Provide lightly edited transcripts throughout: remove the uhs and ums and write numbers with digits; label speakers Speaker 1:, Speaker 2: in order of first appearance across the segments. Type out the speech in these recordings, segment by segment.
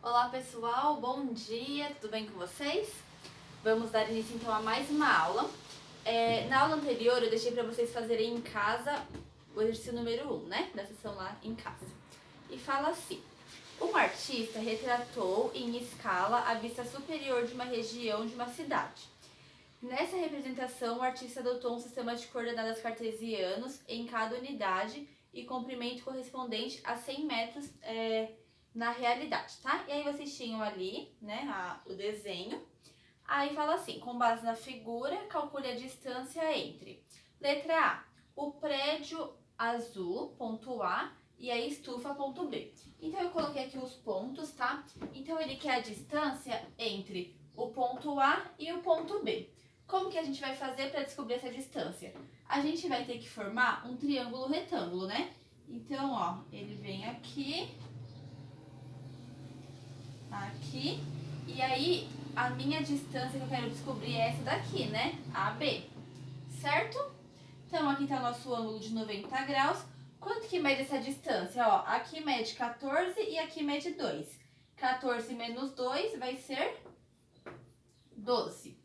Speaker 1: Olá pessoal, bom dia, tudo bem com vocês? Vamos dar início então a mais uma aula. Na aula anterior eu deixei para vocês fazerem em casa o exercício número 1, né? Da sessão lá em casa. E fala assim: um artista retratou em escala a vista superior de uma região de uma cidade. Nessa representação, o artista adotou um sistema de coordenadas cartesianos em cada unidade e comprimento correspondente a 100 metros na realidade, tá? E aí vocês tinham ali, né, o desenho. Aí fala assim, com base na figura, calcule a distância entre letra A, o prédio azul, ponto A, e a estufa, ponto B. Então eu coloquei aqui os pontos, tá? Então ele quer a distância entre o ponto A e o ponto B. Como que a gente vai fazer para descobrir essa distância? A gente vai ter que formar um triângulo retângulo, né? Então, ó, ele vem aqui, aqui, e aí a minha distância que eu quero descobrir é essa daqui, né? AB, certo? Então, aqui tá o nosso ângulo de 90 graus. Quanto que mede essa distância? Ó, aqui mede 14 e aqui mede 2. 14 menos 2 vai ser 12.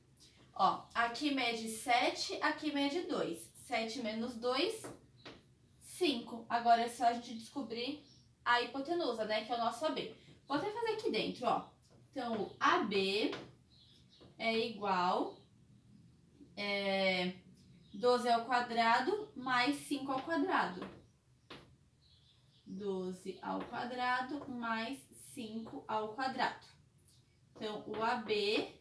Speaker 1: Ó, aqui mede 7, aqui mede 2. 7 menos 2, 5. Agora é só a gente descobrir a hipotenusa, né? Que é o nosso AB. Vou até fazer aqui dentro, ó. Então, o AB é igual 12 ao quadrado mais 5 ao quadrado. 12 ao quadrado mais 5 ao quadrado. Então, o AB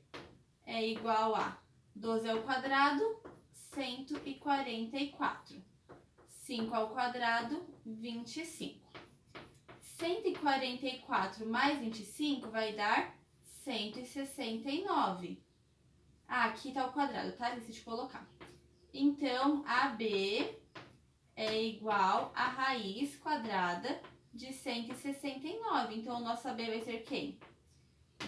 Speaker 1: é igual a 12 ao quadrado, 144. 5 ao quadrado, 25. 144 mais 25 vai dar 169. Aqui tá o quadrado, tá? Deixa eu colocar. Então, AB é igual a raiz quadrada de 169. Então, o nosso AB vai ser quem?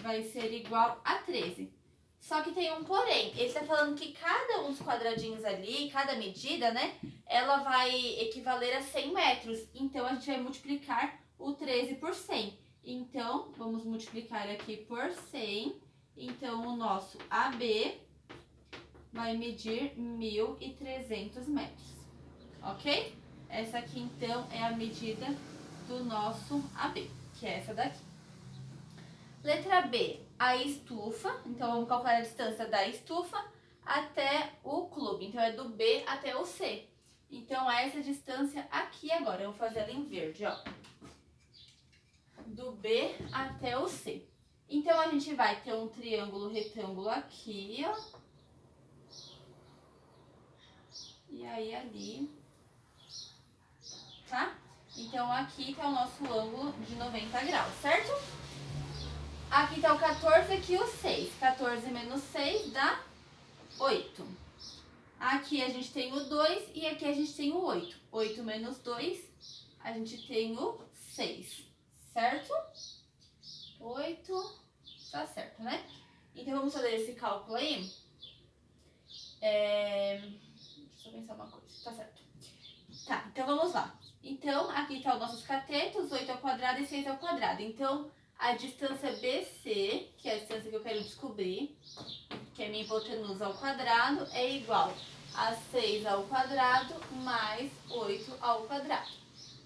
Speaker 1: Vai ser igual a 13. Só que tem um porém. Ele está falando que cada um dos quadradinhos ali, cada medida, né? Ela vai equivaler a 100 metros. Então, a gente vai multiplicar o 13 por 100. Então, vamos multiplicar aqui por 100. Então, o nosso AB vai medir 1.300 metros. Ok? Essa aqui, então, é a medida do nosso AB, que é essa daqui. Letra B, a estufa. Então, vamos calcular a distância da estufa até o clube. Então, é do B até o C. Então, essa distância aqui agora. Eu vou fazer ela em verde, ó. Do B até o C. Então, a gente vai ter um triângulo retângulo aqui, ó. E aí, ali. Tá? Então, aqui tá o nosso ângulo de 90 graus, certo? Aqui tá o 14, aqui o 6. 14 menos 6 dá 8. Aqui a gente tem o 2 e aqui a gente tem o 8. 8 menos 2, a gente tem o 6, certo? 8, tá certo, né? Então, vamos fazer esse cálculo aí. Deixa eu pensar uma coisa, tá certo. Tá, então vamos lá. Então, aqui tá os nossos catetos, 8 ao quadrado e 6 ao quadrado. Então, a distância BC, que é a distância que eu quero descobrir, que é minha hipotenusa ao quadrado, é igual a 6 ao quadrado mais 8 ao quadrado.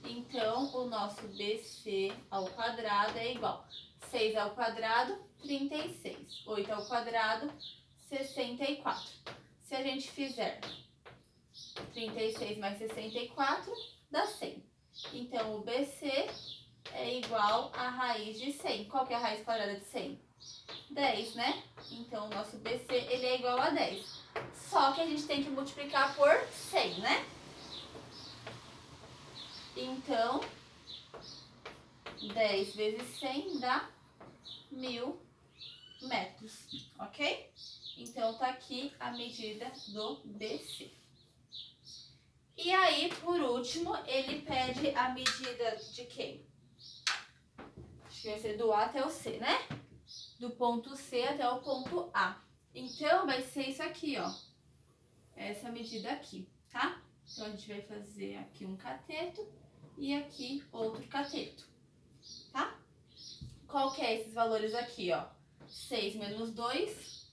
Speaker 1: Então, o nosso BC ao quadrado é igual a 6 ao quadrado, 36. 8 ao quadrado, 64. Se a gente fizer 36 mais 64, dá 100. Então, o BC é igual a raiz de 100. Qual que é a raiz quadrada de 100? 10, né? Então, o nosso BC, ele é igual a 10. Só que a gente tem que multiplicar por 100, né? Então, 10 vezes 100 dá 1.000 metros, ok? Então, tá aqui a medida do BC. E aí, por último, ele pede a medida de quem? Acho que vai ser do A até o C, né? Do ponto C até o ponto A. Então, vai ser isso aqui, ó. Essa medida aqui, tá? Então, a gente vai fazer aqui um cateto e aqui outro cateto, tá? Qual que é esses valores aqui, ó? 6 menos 2,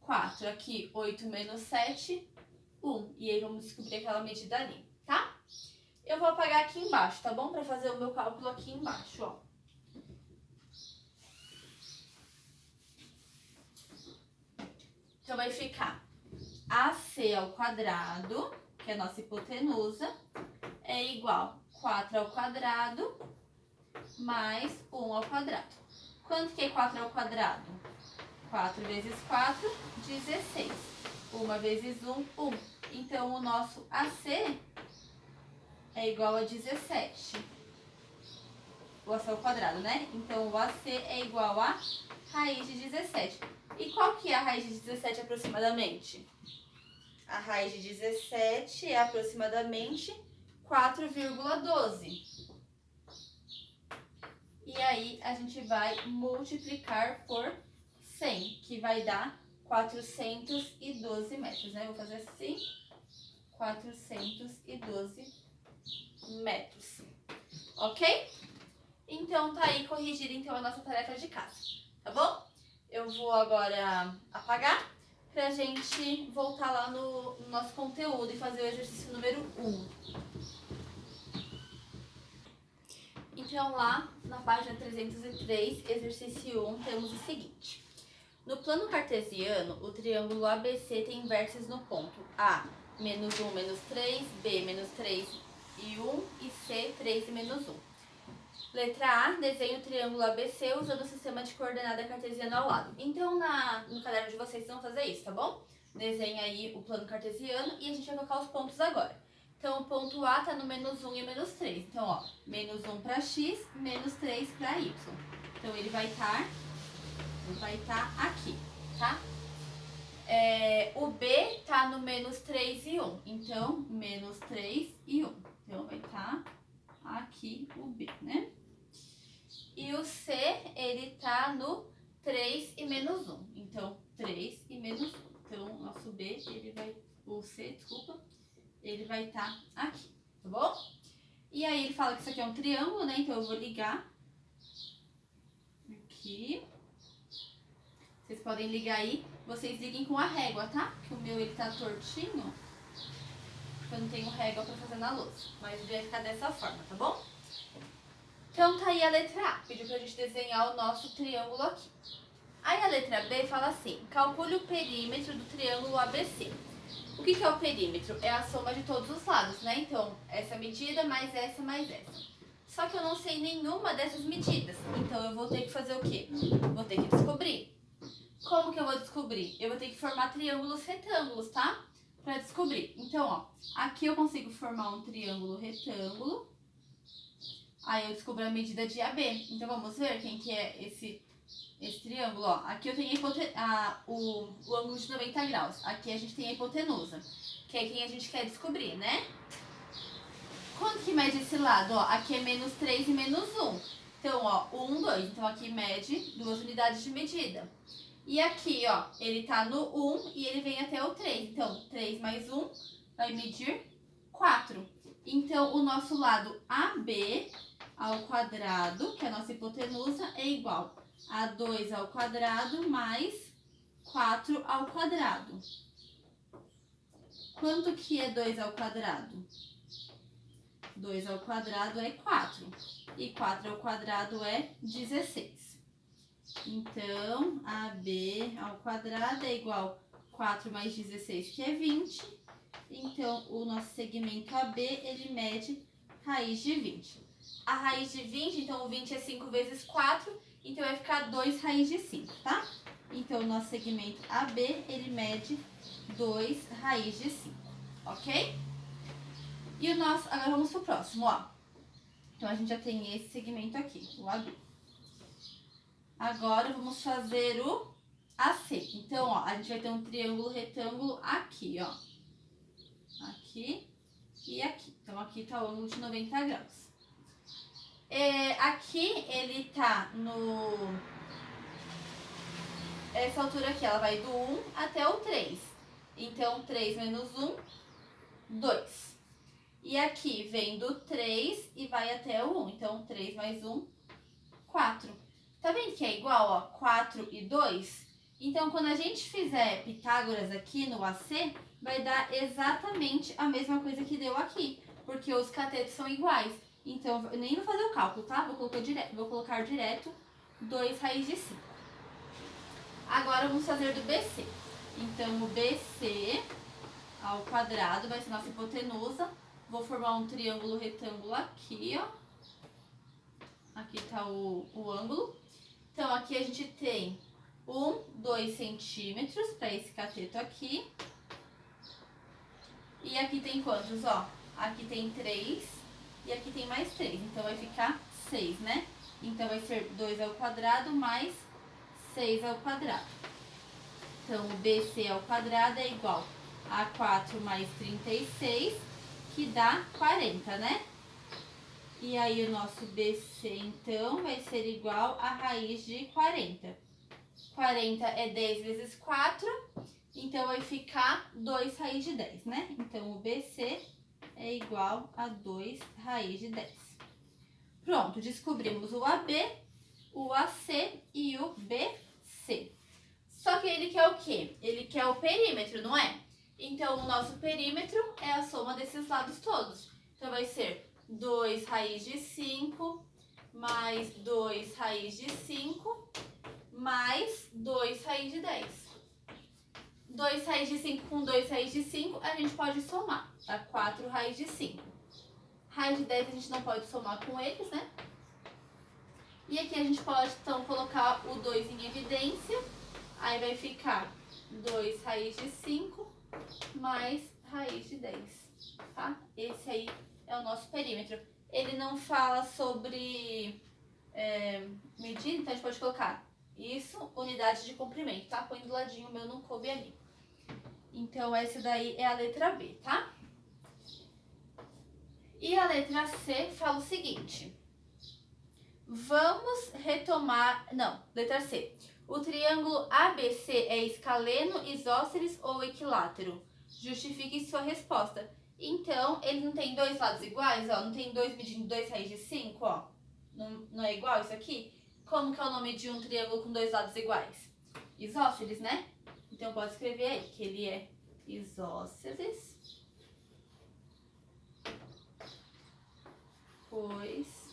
Speaker 1: 4. Aqui, 8 menos 7, 1. E aí vamos descobrir aquela medida ali, tá? Eu vou apagar aqui embaixo, tá bom? Pra fazer o meu cálculo aqui embaixo, ó. Então vai ficar AC ao quadrado, que é a nossa hipotenusa, é igual a 4 ao quadrado mais 1 ao quadrado. Quanto que é 4 ao quadrado? 4 vezes 4, 16. 1 vezes 1, 1. Então, o nosso AC é igual a 17. O AC ao quadrado, né? Então, o AC é igual a raiz de 17. E qual que é a raiz de 17 aproximadamente? A raiz de 17 é aproximadamente 4,12. E aí, a gente vai multiplicar por 100, que vai dar 412 metros, né? Vou fazer assim, 412 metros, ok? Então, tá aí corrigida então a nossa tarefa de casa, tá bom? Eu vou agora apagar pra gente voltar lá no nosso conteúdo e fazer o exercício número 1. Então, lá na página 303, exercício 1, temos o seguinte. No plano cartesiano, o triângulo ABC tem vértices no ponto A, menos 1, menos 3, B, menos 3 e 1 e C, 3 e menos 1. Letra A, desenhe o triângulo ABC usando o sistema de coordenada cartesiana ao lado. Então, no caderno de vocês vão fazer isso, tá bom? Desenha aí o plano cartesiano e a gente vai colocar os pontos agora. Então, o ponto A está no menos 1 e menos 3. Então, ó, menos 1 para X, menos 3 para Y. Então, ele vai estar aqui, tá? O B está no menos 3 e 1. Então, menos 3 e 1. Então, vai estar aqui o B, né? E o C, ele tá no 3 e menos 1. Então, 3 e menos 1. Então, o nosso B, o C, desculpa, ele vai estar aqui, tá bom? E aí, ele fala que isso aqui é um triângulo, né? Então, eu vou ligar aqui. Vocês podem ligar aí. Vocês liguem com a régua, tá? Porque o meu, ele tá tortinho. Porque eu não tenho régua pra fazer na louça. Mas ele vai ficar dessa forma, tá bom? Então, tá aí a letra A. Pediu pra gente desenhar o nosso triângulo aqui. Aí, a letra B fala assim, calcule o perímetro do triângulo ABC. O que é o perímetro? É a soma de todos os lados, né? Então, essa medida mais essa mais essa. Só que eu não sei nenhuma dessas medidas. Então, eu vou ter que fazer o quê? Vou ter que descobrir. Como que eu vou descobrir? Eu vou ter que formar triângulos retângulos, tá? Pra descobrir. Então, ó, aqui eu consigo formar um triângulo retângulo. Aí eu descubro a medida de AB. Então, vamos ver quem que é esse triângulo, ó. Aqui eu tenho o ângulo de 90 graus. Aqui a gente tem a hipotenusa, que é quem a gente quer descobrir, né? Quanto que mede esse lado? Ó, aqui é menos 3 e menos 1. Então, ó, 1, 2. Então, aqui mede 2 unidades de medida. E aqui, ó, ele tá no 1 e ele vem até o 3. Então, 3 mais 1 vai medir 4. Então, o nosso lado AB ao quadrado, que é a nossa hipotenusa, é igual a 2 ao quadrado mais 4 ao quadrado. Quanto que é 2 ao quadrado? 2 ao quadrado é 4. E 4 ao quadrado é 16. Então, AB ao quadrado é igual a 4 mais 16, que é 20. Então, o nosso segmento AB, ele mede raiz de 20. A raiz de 20, então o 20 é 5 vezes 4, então vai ficar 2 raiz de 5, tá? Então, o nosso segmento AB, ele mede 2 raiz de 5, ok? E o nosso, agora vamos pro próximo, ó. Então, a gente já tem esse segmento aqui, o AB. Agora, vamos fazer o AC. Então, ó, a gente vai ter um triângulo retângulo aqui, ó. Aqui e aqui. Então, aqui tá o ângulo de 90 graus. Aqui, ele tá no... Essa altura aqui, ela vai do 1 até o 3. Então, 3 menos 1, 2. E aqui vem do 3 e vai até o 1. Então, 3 mais 1, 4. Tá vendo que é igual, ó, 4 e 2? Então, quando a gente fizer Pitágoras aqui no AC, vai dar exatamente a mesma coisa que deu aqui, porque os catetos são iguais. Então, eu nem vou fazer o cálculo, tá? Vou colocar direto 2 raiz de 5. Agora, vamos fazer do BC. Então, o BC ao quadrado vai ser nossa hipotenusa. Vou formar um triângulo retângulo aqui, ó. Aqui tá o ângulo. Então, aqui a gente tem 2 centímetros para esse cateto aqui. E aqui tem quantos, ó? Aqui tem 3 e aqui tem mais 3. Então, vai ficar 6, né? Então, vai ser 2 ao quadrado mais 6 ao quadrado. Então, o BC ao quadrado é igual a 4 mais 36, que dá 40, né? E aí, o nosso BC, então, vai ser igual a raiz de 40. 40 é 10 vezes 4, então vai ficar 2 raiz de 10, né? Então, o BC é igual a 2 raiz de 10. Pronto, descobrimos o AB, o AC e o BC. Só que ele quer o quê? Ele quer o perímetro, não é? Então, o nosso perímetro é a soma desses lados todos. Então, vai ser 2 raiz de 5 mais 2 raiz de 5 mais 2 raiz de 10. 2 raiz de 5 com 2 raiz de 5, a gente pode somar. Dá 4 raiz de 5. Raiz de 10 a gente não pode somar com eles, né? E aqui a gente pode, então, colocar o 2 em evidência. Aí vai ficar 2 raiz de 5 mais raiz de 10, tá? Esse aí é o nosso perímetro. Ele não fala sobre medida, então a gente pode colocar isso, unidade de comprimento, tá? Põe do ladinho, o meu não coube ali. Então, essa daí é a letra B, tá? E a letra C fala o seguinte. Vamos retomar... Não, letra C. O triângulo ABC é escaleno, isósceles ou equilátero? Justifique sua resposta. Então, ele não tem dois lados iguais, ó. Não tem 2 medindo 2 raiz de 5, ó. Não é igual isso aqui? Como que é o nome de um triângulo com dois lados iguais? Isósceles, né? Então, pode escrever aí que ele é isósceles, pois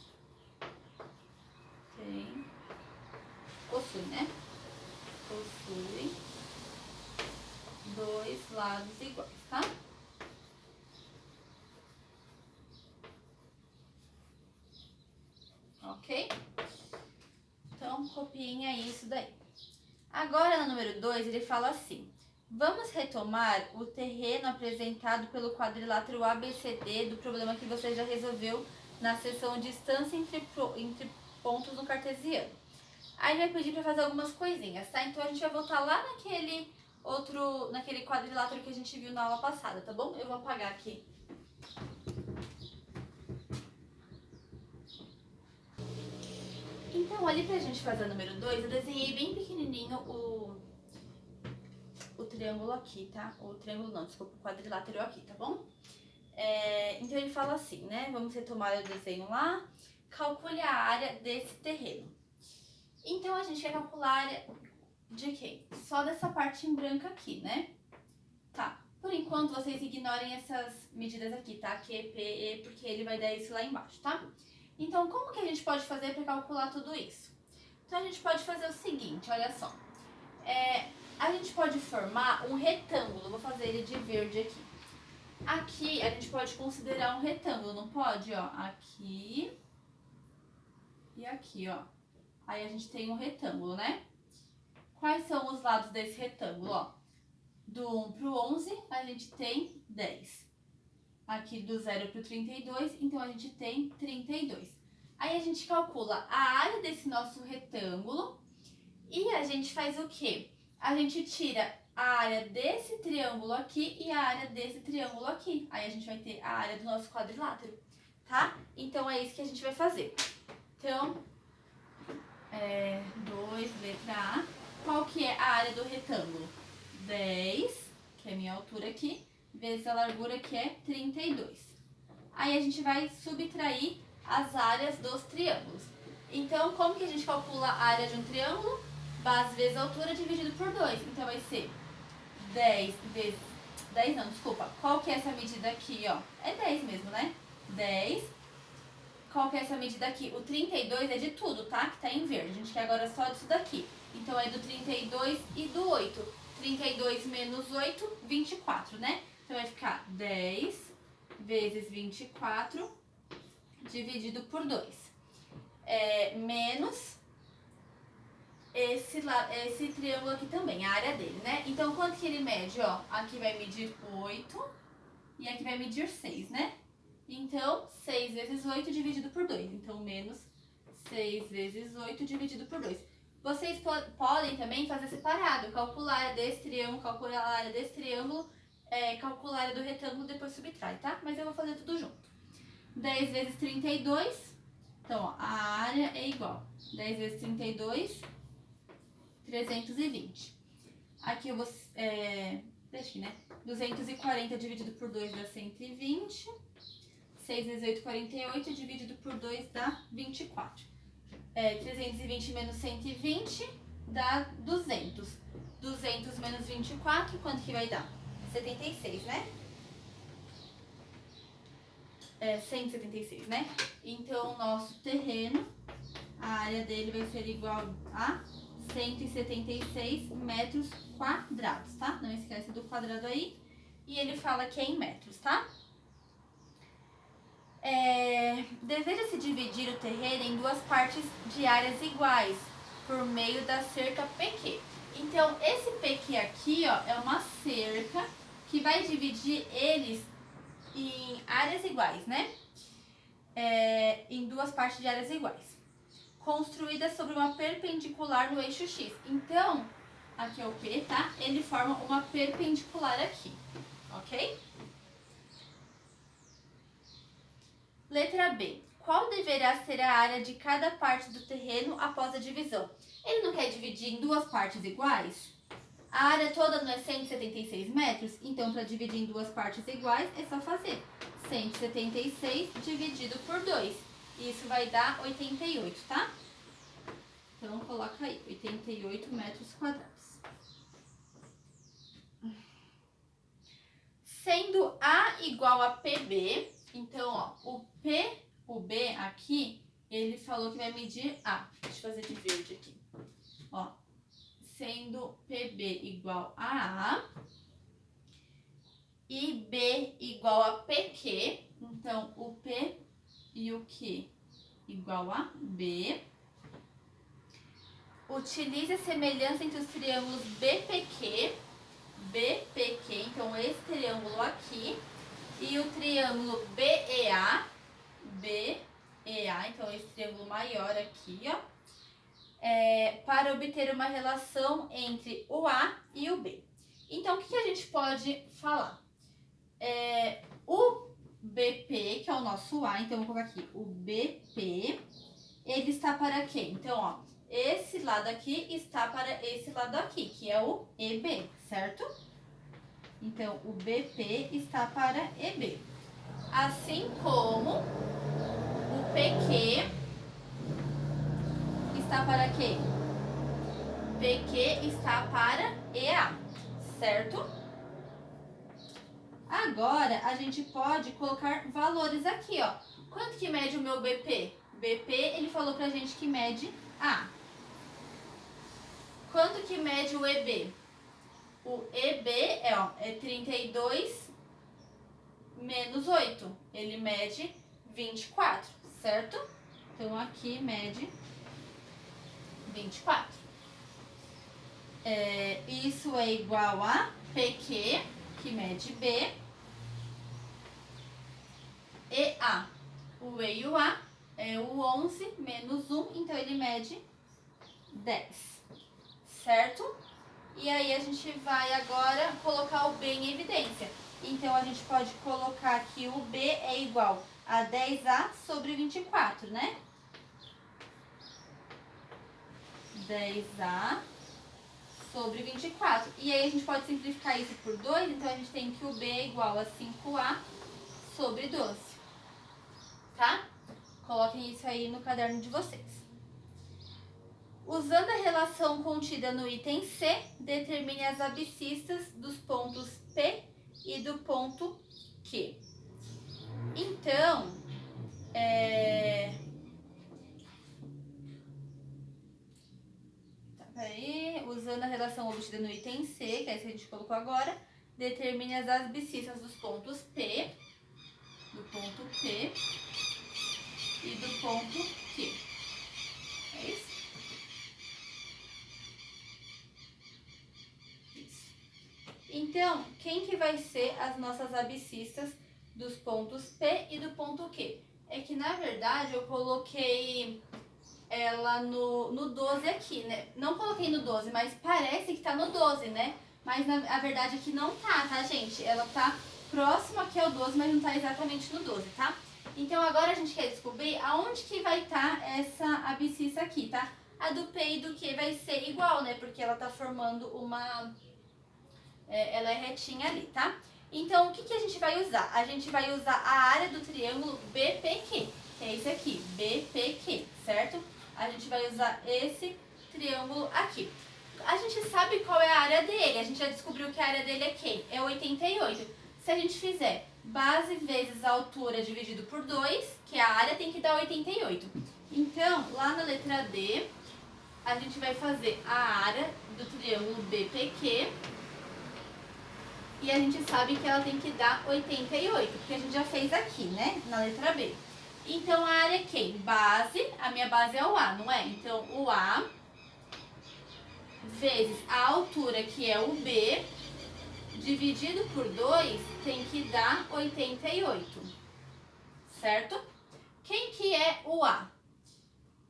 Speaker 1: possui, né? Possui dois lados iguais, tá? Ok? Então, copiem aí isso daí. Agora, no número 2, ele fala assim. Vamos retomar o terreno apresentado pelo quadrilátero ABCD do problema que você já resolveu na seção distância entre pontos no cartesiano. Aí ele vai pedir para fazer algumas coisinhas, tá? Então, a gente vai voltar lá naquele quadrilátero que a gente viu na aula passada, tá bom? Eu vou apagar aqui. Então, ali pra gente fazer o número 2, eu desenhei bem pequenininho o triângulo aqui, tá? O triângulo não, desculpa, o quadrilátero aqui, tá bom? Então, ele fala assim, né? Vamos retomar o desenho lá. Calcule a área desse terreno. Então, a gente quer calcular a área de quem? Só dessa parte em branco aqui, né? Tá. Por enquanto, vocês ignorem essas medidas aqui, tá? Q, P, E, porque ele vai dar isso lá embaixo, tá? Então, como que a gente pode fazer para calcular tudo isso? Então, a gente pode fazer o seguinte, olha só. A gente pode formar um retângulo, vou fazer ele de verde aqui. Aqui, a gente pode considerar um retângulo, não pode? Ó, aqui e aqui, ó. Aí, a gente tem um retângulo, né? Quais são os lados desse retângulo, ó? Do 1 pro 11, a gente tem 10. Aqui do 0 pro 32, então a gente tem 32. Aí a gente calcula a área desse nosso retângulo e a gente faz o quê? A gente tira a área desse triângulo aqui e a área desse triângulo aqui. Aí a gente vai ter a área do nosso quadrilátero, tá? Então é isso que a gente vai fazer. Então, 2, letra A. Qual que é a área do retângulo? 10, que é a minha altura aqui, vezes a largura, que é 32. Aí a gente vai subtrair as áreas dos triângulos. Então, como que a gente calcula a área de um triângulo? Base vezes altura dividido por 2. Então, vai ser 10 vezes... 10 não, desculpa. Qual que é essa medida aqui, ó? É 10 mesmo, né? 10. Qual que é essa medida aqui? O 32 é de tudo, tá? Que tá em verde. A gente quer agora só disso daqui. Então, é do 32 e do 8. 32 menos 8, 24, né? Então, vai ficar 10 vezes 24 dividido por 2. Menos esse triângulo aqui também, a área dele, né? Então, quanto que ele mede, ó? Aqui vai medir 8 e aqui vai medir 6, né? Então, 6 vezes 8 dividido por 2. Então, menos 6 vezes 8 dividido por 2. Vocês podem também fazer separado, calcular a área desse triângulo, calcular a área desse triângulo, calcular a área do retângulo, depois subtrai, tá? Mas eu vou fazer tudo junto. 10 vezes 32, então, ó, a área é igual. 10 vezes 32, 320. Aqui eu vou... deixa aqui, né? 240 dividido por 2 dá 120. 6 vezes 8, 48. Dividido por 2 dá 24. 320 menos 120 dá 200. 200 menos 24, quanto que vai dar? 76, né? 176, né? Então, o nosso terreno, a área dele vai ser igual a 176 metros quadrados, tá? Não esquece do quadrado aí. E ele fala que é em metros, tá? Deseja-se dividir o terreno em duas partes de áreas iguais, por meio da cerca PQ. Então, esse PQ aqui, ó, é uma cerca que vai dividir eles em áreas iguais, né? Em duas partes de áreas iguais. Construída sobre uma perpendicular no eixo X. Então, aqui é o P, tá? Ele forma uma perpendicular aqui, ok? Letra B. Qual deverá ser a área de cada parte do terreno após a divisão? Ele não quer dividir em duas partes iguais? A área toda não é 176 metros? Então, para dividir em duas partes iguais, é só fazer 176 dividido por 2. Isso vai dar 88, tá? Então, coloca aí, 88 metros quadrados. Sendo A igual a PB, então, ó, o B aqui, ele falou que vai medir A. Deixa eu fazer de verde aqui. Ó, sendo PB igual a A e B igual a PQ, então o P e o Q igual a B. Utilize a semelhança entre os triângulos BPQ, então esse triângulo aqui, e o triângulo BEA, então esse triângulo maior aqui, ó, para obter uma relação entre o A e o B. Então, o que a gente pode falar? O BP, que é o nosso A, então eu vou colocar aqui, o BP, ele está para quê? Então, ó, esse lado aqui está para esse lado aqui, que é o EB, certo? Então, o BP está para EB. Assim como o PQ está para quê? PQ está para EA, certo? Agora, a gente pode colocar valores aqui, ó. Quanto que mede o meu BP? BP, ele falou pra gente que mede A. Quanto que mede o EB? O EB é 32 menos 8. Ele mede 24, certo? Então, aqui mede 24. Isso é igual a PQ, que mede B, e A. O E e o A é o 11 menos 1, então ele mede 10, certo? E aí a gente vai agora colocar o B em evidência. Então, a gente pode colocar que o B é igual a 10A sobre 24, né? 10A sobre 24. E aí, a gente pode simplificar isso por 2, então a gente tem que o B é igual a 5A sobre 12. Tá? Coloquem isso aí no caderno de vocês. Usando a relação contida no item C, determine as abscissas dos pontos P e do ponto Q. Então, usando a relação obtida no item C, que é essa que a gente colocou agora, determine as abscissas dos pontos P, do ponto P e do ponto Q. É isso? Isso. Então, quem que vai ser as nossas abscissas dos pontos P e do ponto Q? É que, na verdade, eu coloquei ela no 12 aqui, né? Não coloquei no 12, mas parece que tá no 12, né? Mas a verdade é que não tá, gente? Ela tá próxima aqui ao 12, mas não tá exatamente no 12, tá? Então agora a gente quer descobrir aonde que vai estar essa abscissa aqui, tá? A do P e do Q vai ser igual, né? Porque ela tá formando uma... ela é retinha ali, tá? Então o que que a gente vai usar? A gente vai usar a área do triângulo BPQ, que é esse aqui, BPQ, certo? A gente vai usar esse triângulo aqui. A gente sabe qual é a área dele, a gente já descobriu que a área dele é quem? É 88. Se a gente fizer base vezes a altura dividido por 2, que é a área, tem que dar 88. Então, lá na letra D, a gente vai fazer a área do triângulo BPQ e a gente sabe que ela tem que dar 88, porque a gente já fez aqui, né, na letra B. Então, a área é quem? Base, a minha base é o A, não é? Então, o A vezes a altura, que é o B, dividido por 2, tem que dar 88, certo? Quem que é o A?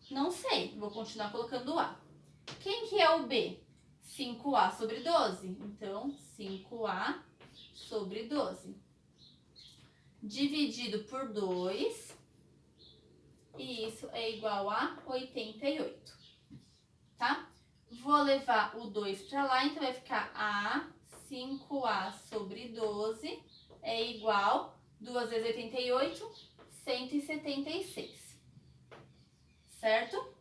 Speaker 1: Não sei, vou continuar colocando o A. Quem que é o B? 5A sobre 12, então 5A sobre 12. Dividido por 2, e isso é igual a 88, tá? Vou levar o 2 para lá, então vai ficar A 5A sobre 12 é igual, 2 vezes 88, 176, certo?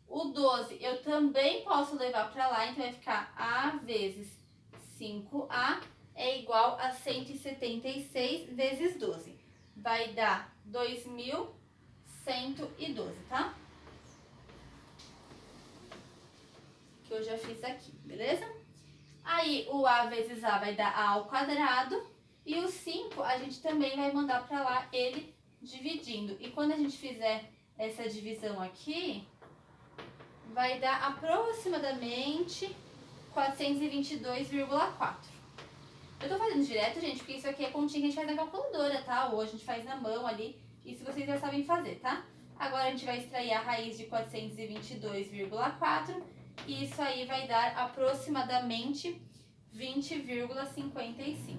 Speaker 1: O 12 eu também posso levar para lá, então vai ficar A vezes 5A é igual a 176 vezes 12. Vai dar 2.112, tá? Que eu já fiz aqui, beleza? Aí o A vezes A vai dar A ao quadrado e o 5 a gente também vai mandar para lá ele dividindo. E quando a gente fizer essa divisão aqui, vai dar aproximadamente 422,4. Eu tô fazendo direto, gente, porque isso aqui é continha que a gente faz na calculadora, tá? Ou a gente faz na mão ali, isso vocês já sabem fazer, tá? Agora a gente vai extrair a raiz de 422,4 e isso aí vai dar aproximadamente 20,55.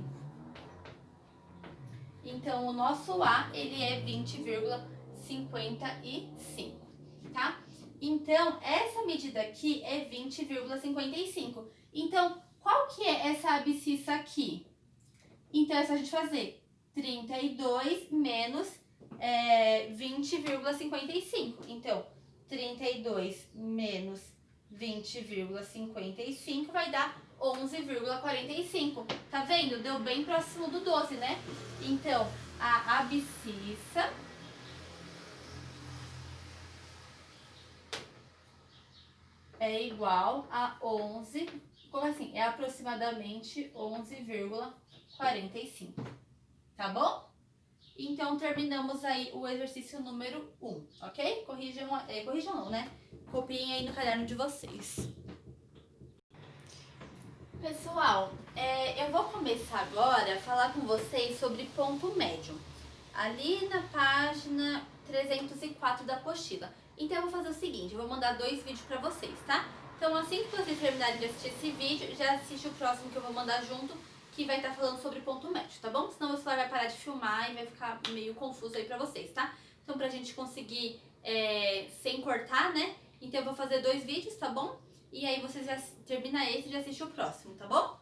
Speaker 1: Então, o nosso A, ele é 20,55, tá? Então, essa medida aqui é 20,55. Então, qual que é essa abscissa aqui? Então, é só a gente fazer 32 menos 20,55. Então, 32 menos 20,55 vai dar 11,45. Tá vendo? Deu bem próximo do 12, né? Então, a abscissa é igual a 11, como assim? É aproximadamente 11,45, tá bom? Então, terminamos aí o exercício número 1, ok? Corrijam não, né? Copiem aí no caderno de vocês. Pessoal, eu vou começar agora a falar com vocês sobre ponto médio, ali na página 304 da apostila. Então, eu vou fazer o seguinte, eu vou mandar 2 vídeos pra vocês, tá? Então, assim que vocês terminarem de assistir esse vídeo, já assiste o próximo que eu vou mandar junto, que vai estar falando sobre ponto médio, tá bom? Senão o celular vai parar de filmar e vai ficar meio confuso aí pra vocês, tá? Então, pra gente conseguir sem cortar, né? Então, eu vou fazer 2 vídeos, tá bom? E aí, vocês já termina esse e já assiste o próximo, tá bom?